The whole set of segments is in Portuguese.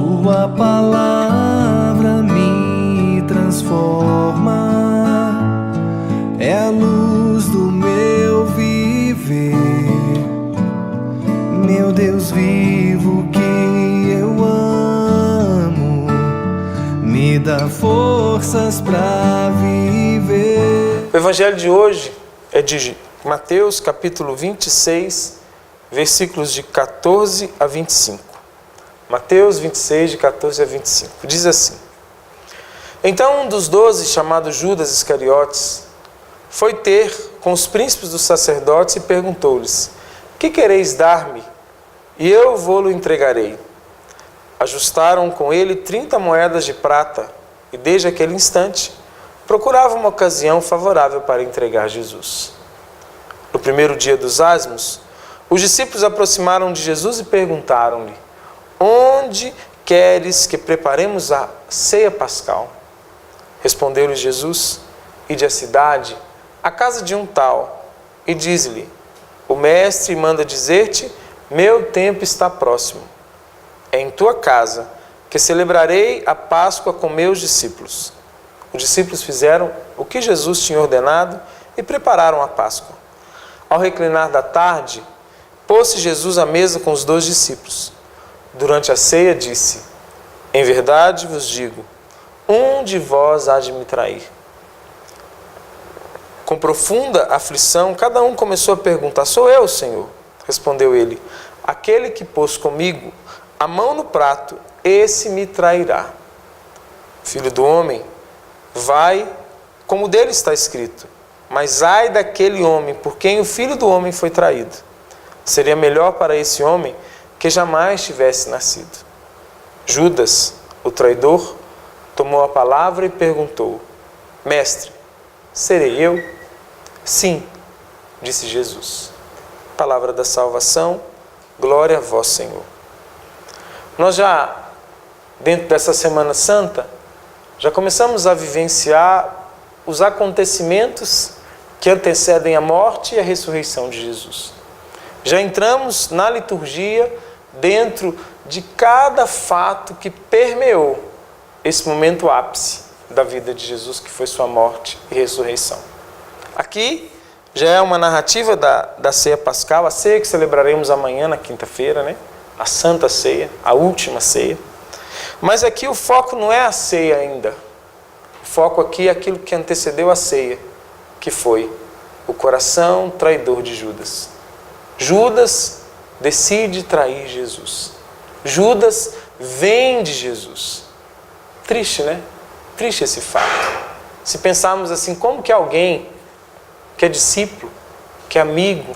Sua palavra me transforma, é a luz do meu viver. Meu Deus vivo que eu amo, me dá forças para viver. O evangelho de hoje é de Mateus capítulo 26, versículos de 14 a 25. Mateus 26, de 14 a 25. Diz assim: Então um dos 12, chamado Judas Iscariotes, foi ter com os príncipes dos sacerdotes e perguntou-lhes: Que quereis dar-me? E eu vou-lo entregarei. Ajustaram com ele 30 moedas de prata, e desde aquele instante procurava uma ocasião favorável para entregar Jesus. No primeiro dia dos ázimos, os discípulos aproximaram de Jesus e perguntaram-lhe: Onde queres que preparemos a ceia pascal? Respondeu-lhe Jesus: Ide à cidade, à casa de um tal, e diz-lhe: O mestre manda dizer-te: Meu tempo está próximo. É em tua casa que celebrarei a Páscoa com meus discípulos. Os discípulos fizeram o que Jesus tinha ordenado e prepararam a Páscoa. Ao reclinar da tarde, pôs-se Jesus à mesa com os 12 discípulos. Durante a ceia disse: Em verdade vos digo, um de vós há de me trair. Com profunda aflição, cada um começou a perguntar: Sou eu, Senhor? Respondeu ele: Aquele que pôs comigo a mão no prato, esse me trairá. Filho do homem, vai como dele está escrito. Mas ai daquele homem por quem o Filho do homem foi traído. Seria melhor para esse homem que jamais tivesse nascido. Judas, o traidor, tomou a palavra e perguntou: Mestre, serei eu? Sim, disse Jesus. Palavra da salvação, glória a vós, Senhor. Nós já, dentro dessa Semana Santa, já começamos a vivenciar os acontecimentos que antecedem a morte e a ressurreição de Jesus. Já entramos na liturgia dentro de cada fato que permeou esse momento ápice da vida de Jesus, que foi sua morte e ressurreição. Aqui já é uma narrativa da ceia pascal, a ceia que celebraremos amanhã na quinta-feira, né? A Santa Ceia, a última ceia. Mas aqui o foco não é a ceia ainda. O foco aqui é aquilo que antecedeu a ceia, que foi o coração traidor de Judas. Judas decide trair Jesus. Judas vende Jesus. Triste, né? Triste esse fato. Se pensarmos assim, como que alguém que é discípulo, que é amigo,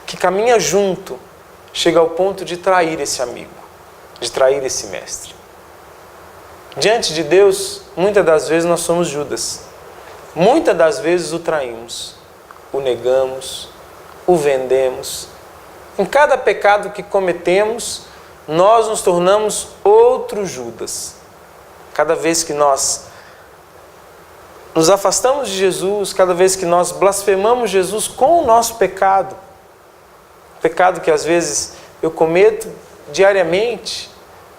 que caminha junto, chega ao ponto de trair esse amigo, de trair esse mestre. Diante de Deus, muitas das vezes nós somos Judas. Muitas das vezes o traímos, o negamos, o vendemos. Em cada pecado que cometemos, nós nos tornamos outro Judas. Cada vez que nós nos afastamos de Jesus, cada vez que nós blasfemamos Jesus com o nosso pecado, pecado que às vezes eu cometo diariamente,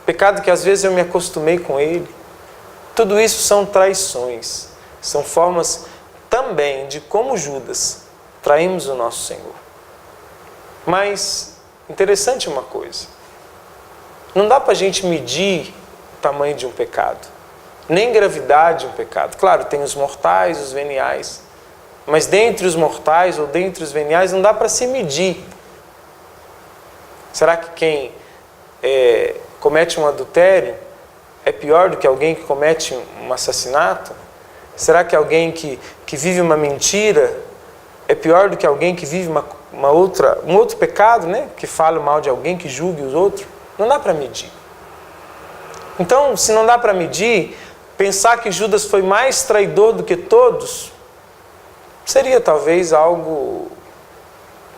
pecado que às vezes eu me acostumei com ele, tudo isso são traições, são formas também de como Judas traímos o nosso Senhor. Mas, interessante uma coisa, não dá para a gente medir o tamanho de um pecado, nem gravidade de um pecado. Claro, tem os mortais, os veniais, mas dentre os mortais ou dentre os veniais não dá para se medir. Será que quem comete um adultério é pior do que alguém que comete um assassinato? Será que alguém que vive uma mentira é pior do que alguém que vive um outro pecado, né? Que fala mal de alguém, que julgue os outros? Não dá para medir. Então, se não dá para medir, pensar que Judas foi mais traidor do que todos seria talvez algo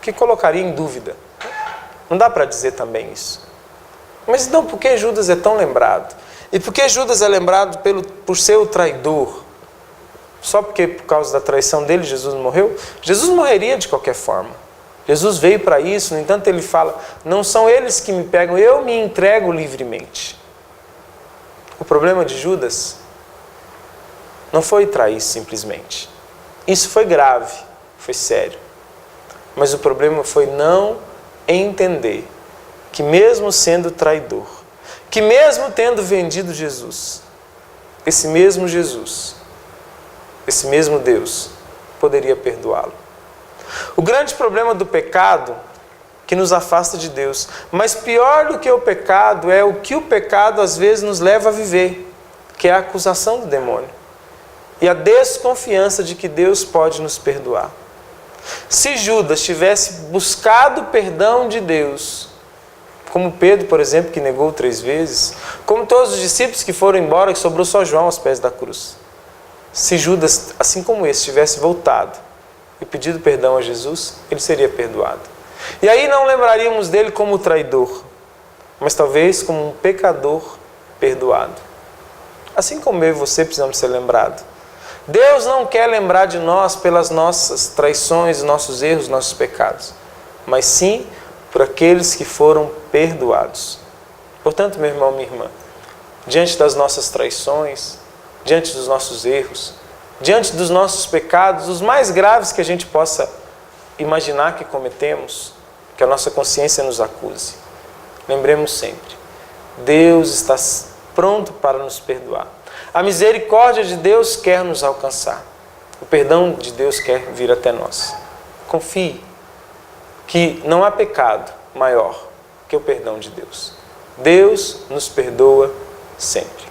que colocaria em dúvida. Não dá para dizer também isso. Mas então, por que Judas é tão lembrado? E por que Judas é lembrado por ser o traidor? Só porque por causa da traição dele Jesus morreu? Jesus morreria de qualquer forma. Jesus veio para isso, no entanto ele fala: não são eles que me pegam, eu me entrego livremente. O problema de Judas não foi trair simplesmente. Isso foi grave, foi sério. Mas o problema foi não entender que mesmo sendo traidor, que mesmo tendo vendido Jesus, esse mesmo Jesus, esse mesmo Deus, poderia perdoá-lo. O grande problema do pecado que nos afasta de Deus, mas pior do que o pecado é o que o pecado às vezes nos leva a viver, que é a acusação do demônio e a desconfiança de que Deus pode nos perdoar. Se Judas tivesse buscado o perdão de Deus, como Pedro, por exemplo, que negou 3 vezes, como todos os discípulos que foram embora, que sobrou só João aos pés da cruz. Se Judas, assim como esse, tivesse voltado e pedido perdão a Jesus, ele seria perdoado. E aí não lembraríamos dele como traidor, mas talvez como um pecador perdoado. Assim como eu e você precisamos ser lembrados. Deus não quer lembrar de nós pelas nossas traições, nossos erros, nossos pecados, mas sim por aqueles que foram perdoados. Portanto, meu irmão, minha irmã, diante das nossas traições, diante dos nossos erros, diante dos nossos pecados, os mais graves que a gente possa imaginar que cometemos, que a nossa consciência nos acuse, lembremos sempre, Deus está pronto para nos perdoar. A misericórdia de Deus quer nos alcançar. O perdão de Deus quer vir até nós. Confie que não há pecado maior que o perdão de Deus. Deus nos perdoa sempre.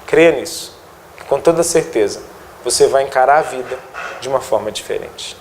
Creia nisso, que com toda certeza você vai encarar a vida de uma forma diferente.